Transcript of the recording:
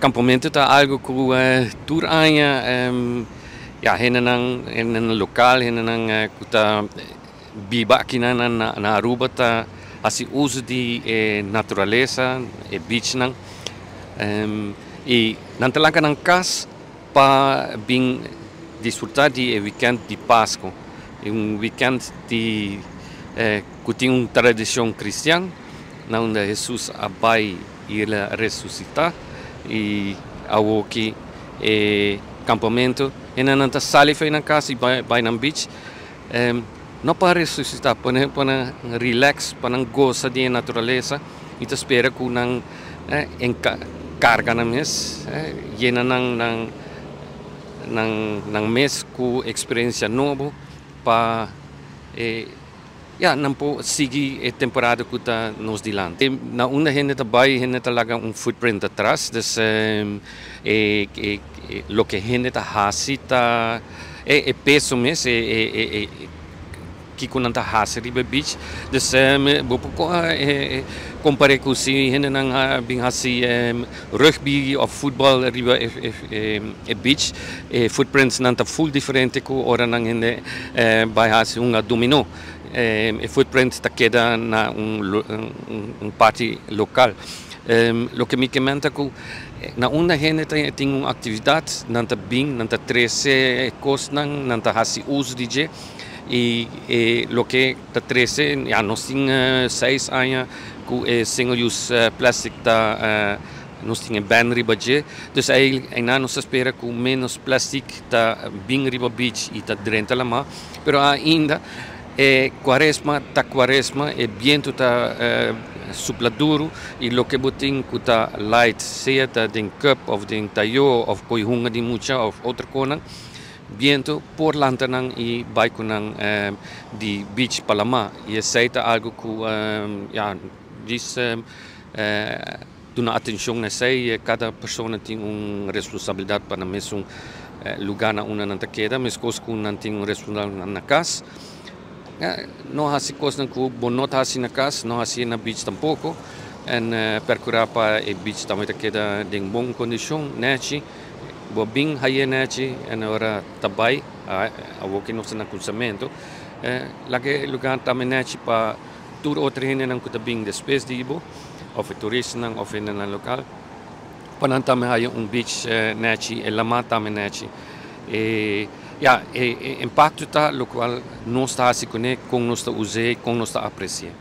campamento tá algo que tur anya ja hinanang in lokal hinanang kuta biba kina na Aruba ta asi uso di naturaleza e beach nang e nan talaga ng kas pa bing disfrutar di weekend di Pasko un weekend di kuting un tradisyon Cristian na onde Jesus abai ila resucita e awoki campamento e nananta sali fai na casa e vai na beach não para ressuscitar para relax para goza de natureza e te espera que nang carga na mes llena ng mes ku experiência novo para não po seguir a temporada que está nos dilante. Na una gente trabalha, gente talaga footprint atrás, dus lo que gente hace tá peso mesmo que quando tá hace riba beach, dus vou comparar com se gente não bem hace rugby ou futebol riba beach, footprints não tá full diferente com ora não gente vai hace dominó. Footprint ta queda na parte local. Lo que me comenta que na una gente tem uma atividade, não tá bem, não tá 13 coisas, não tá hasi uso de e lo que tá 13, já nós tem 6 anos que single use plastic tá nós tem ban riba je, dus aí nós espera que menos plastic tá bem riba beach e tá dentro lá mas, pero ainda quaresma e viento tá supladuro e lo que botin kuta light seja tá den cup of den tayo of koi hunga di mucha of outra coisa viento por lantanang e vai kunang di beach palama e aceita algo que diz dona atenção nessa cada pessoa tem responsabilidade para mesmo lugar na una nanta queda mas coisa que não tem responsabilidade na casa. Não há coisas que não há na casa, não há na beach tampouco. E percorrer para a beach também queda em boa condição, nete, bem high nete, e agora também a o que não se na consamento. Lá que lugar também nete para tour outra gente não custa bem despesa de ibo, ou turista não, ou na local. Para também há beach nete, e lama também nete. Impacto está lo qual não está a se conectar com nós está usar, com nós está apreciar.